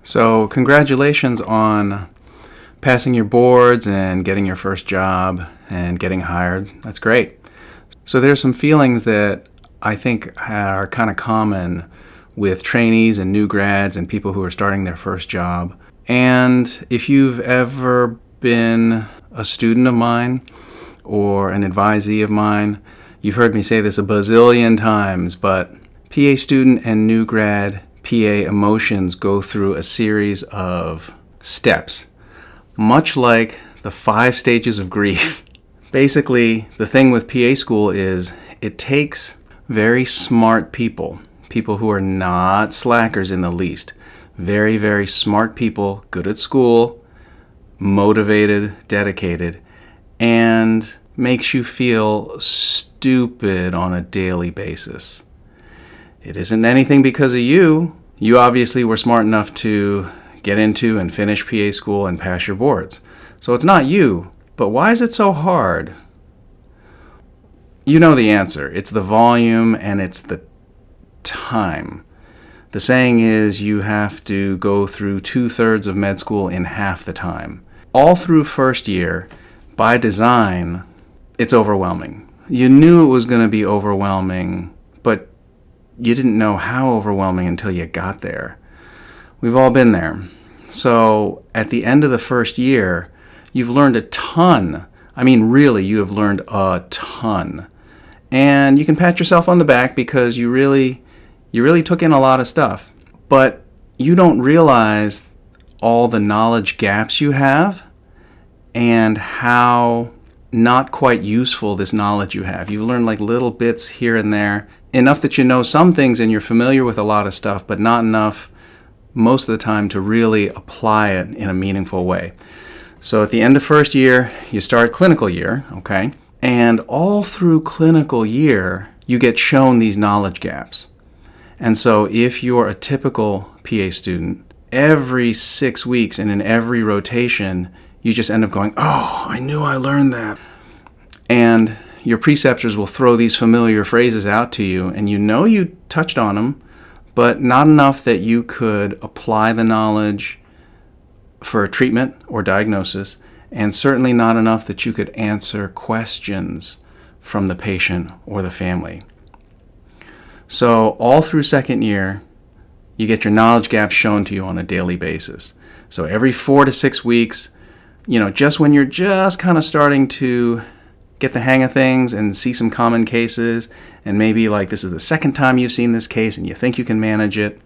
So, congratulations on passing your boards and getting your first job and getting hired. That's great. So, there's some feelings that I think are kind of common with trainees and new grads and people who are starting their first job. And if you've ever been a student of mine or an advisee of mine, you've heard me say this a bazillion times, but PA student and new grad PA emotions go through a series of steps, much like the 5 stages of grief. Basically, the thing with PA school is it takes very smart people who are not slackers in the least, very, very smart people, good at school, motivated, dedicated, and makes you feel stupid on a daily basis. It isn't anything because of you. You obviously were smart enough to get into and finish PA school and pass your boards. So it's not you. But why is it so hard? You know the answer. It's the volume and it's the time. The saying is you have to go through 2/3 of med school in half the time. All through first year, by design, it's overwhelming. You knew it was going to be overwhelming, but you didn't know how overwhelming until you got there. We've all been there. So at the end of the first year, you've learned a ton. I mean, really, you have learned a ton. And you can pat yourself on the back because you really took in a lot of stuff. But you don't realize all the knowledge gaps you have and how not quite useful this knowledge you have. You've learned like little bits here and there, enough that you know some things and you're familiar with a lot of stuff, but not enough most of the time to really apply it in a meaningful way. So at the end of first year, you start clinical year, okay? And all through clinical year, you get shown these knowledge gaps. And so if you're a typical PA student, every 6 weeks and in every rotation, you just end up going, oh, I knew I learned that. And your preceptors will throw these familiar phrases out to you, and you know you touched on them, but not enough that you could apply the knowledge for a treatment or diagnosis, and certainly not enough that you could answer questions from the patient or the family. So all through second year, you get your knowledge gaps shown to you on a daily basis. So every 4 to 6 weeks, just when you're just kind of starting to get the hang of things and see some common cases, and maybe like this is the second time you've seen this case and you think you can manage it,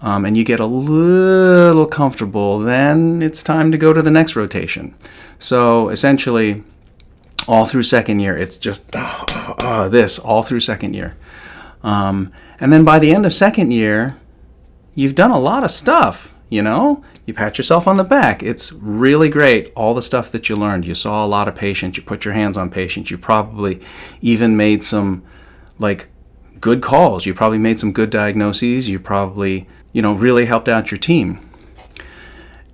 and you get a little comfortable, then it's time to go to the next rotation. So essentially, all through second year, it's just this all through second year. And then by the end of second year, you've done a lot of stuff, You pat yourself on the back. It's really great, all the stuff that you learned. You saw a lot of patients. You put your hands on patients. You probably even made some, good calls. You probably made some good diagnoses. You probably, really helped out your team.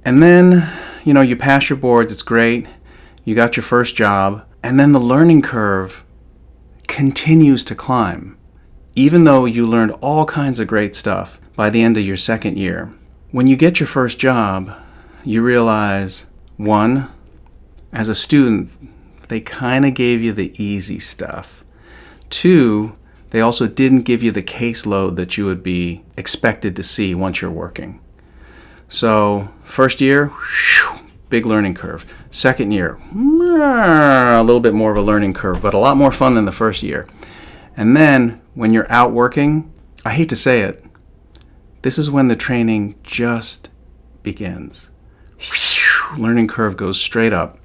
And then, you pass your boards. It's great. You got your first job. And then the learning curve continues to climb. Even though you learned all kinds of great stuff by the end of your second year, when you get your first job, you realize, 1, as a student, they kind of gave you the easy stuff. 2, they also didn't give you the caseload that you would be expected to see once you're working. So, first year, big learning curve. Second year, a little bit more of a learning curve, but a lot more fun than the first year. And then, when you're out working, I hate to say it, this is when the training just begins. Learning curve goes straight up.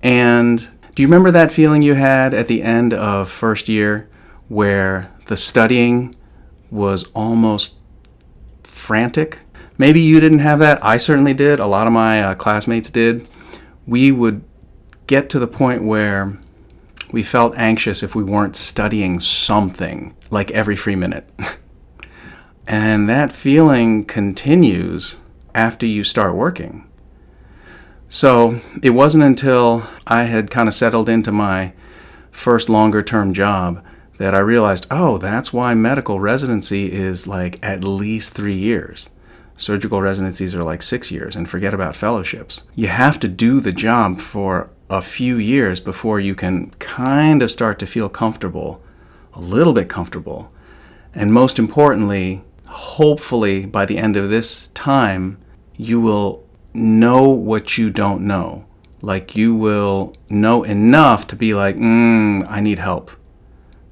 And do you remember that feeling you had at the end of first year where the studying was almost frantic? Maybe you didn't have that. I certainly did. A lot of my classmates did. We would get to the point where we felt anxious if we weren't studying something like every free minute. And that feeling continues after you start working. So it wasn't until I had kind of settled into my first longer term job that I realized, oh, that's why medical residency is like at least 3 years. Surgical residencies are like 6 years, and forget about fellowships. You have to do the job for a few years before you can kind of start to feel comfortable, a little bit comfortable. And most importantly, hopefully by the end of this time, you will know what you don't know. Like you will know enough to be like, I need help.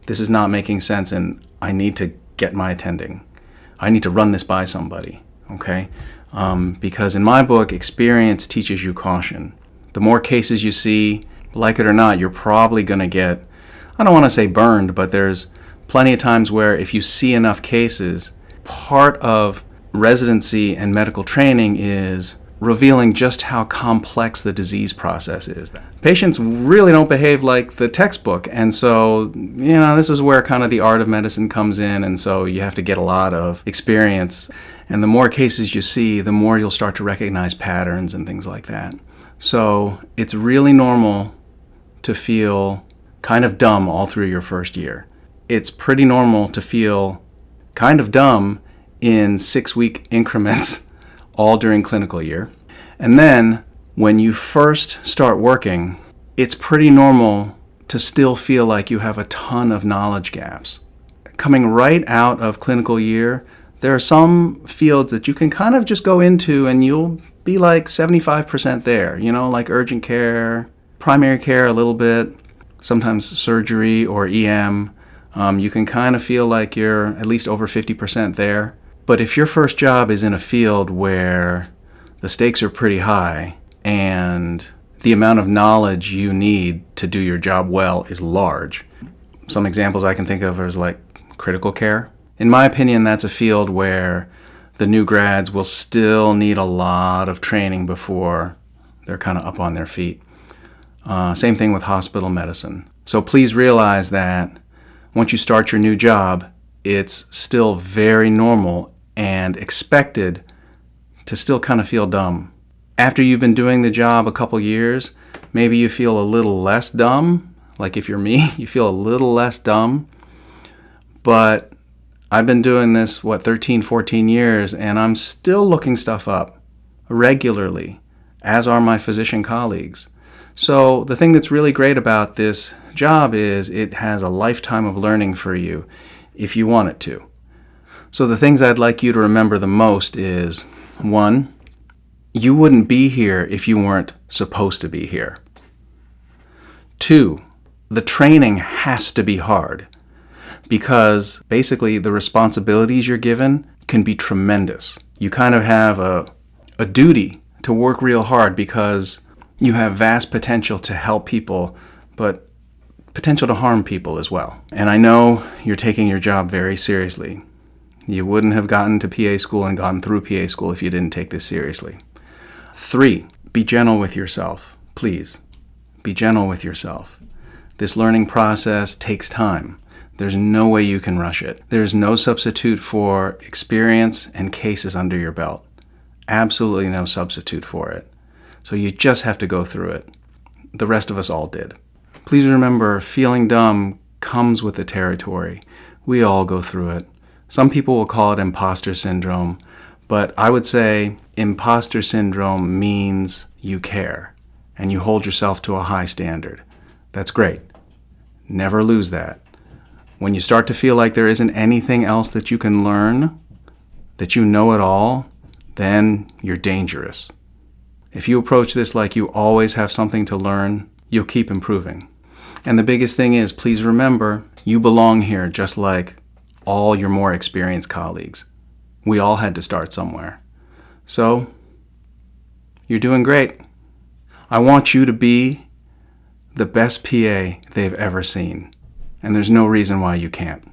This is not making sense and I need to get my attending. I need to run this by somebody, okay? Because in my book, experience teaches you caution. The more cases you see, like it or not, you're probably going to get, I don't want to say burned, but there's plenty of times where if you see enough cases, part of residency and medical training is revealing just how complex the disease process is. Patients really don't behave like the textbook, and so, this is where kind of the art of medicine comes in, and so you have to get a lot of experience. And the more cases you see, the more you'll start to recognize patterns and things like that. So it's really normal to feel kind of dumb all through your first year. It's pretty normal to feel kind of dumb in 6-week increments all during clinical year. And then when you first start working, it's pretty normal to still feel like you have a ton of knowledge gaps. Coming right out of clinical year, there are some fields that you can kind of just go into and you'll be like 75% there, like urgent care, primary care a little bit, sometimes surgery or EM. You can kind of feel like you're at least over 50% there. But if your first job is in a field where the stakes are pretty high and the amount of knowledge you need to do your job well is large, some examples I can think of is like critical care. In my opinion, that's a field where the new grads will still need a lot of training before they're kind of up on their feet. Same thing with hospital medicine. So please realize that once you start your new job, it's still very normal and expected to still kind of feel dumb. After you've been doing the job a couple years, maybe you feel a little less dumb. Like if you're me, you feel a little less dumb. But I've been doing this, 13, 14 years, and I'm still looking stuff up regularly, as are my physician colleagues. So the thing that's really great about this job is it has a lifetime of learning for you if you want it to. So the things I'd like you to remember the most is, 1, you wouldn't be here if you weren't supposed to be here. 2, the training has to be hard because basically the responsibilities you're given can be tremendous. You kind of have a duty to work real hard because you have vast potential to help people, but potential to harm people as well. And I know you're taking your job very seriously. You wouldn't have gotten to PA school and gotten through PA school if you didn't take this seriously. 3, be gentle with yourself. Please, be gentle with yourself. This learning process takes time. There's no way you can rush it. There's no substitute for experience and cases under your belt. Absolutely no substitute for it. So you just have to go through it. The rest of us all did. Please remember, feeling dumb comes with the territory. We all go through it. Some people will call it imposter syndrome, but I would say imposter syndrome means you care and you hold yourself to a high standard. That's great. Never lose that. When you start to feel like there isn't anything else that you can learn, that you know it all, then you're dangerous. If you approach this like you always have something to learn, you'll keep improving. And the biggest thing is, please remember, you belong here just like all your more experienced colleagues. We all had to start somewhere. So, you're doing great. I want you to be the best PA they've ever seen. And there's no reason why you can't.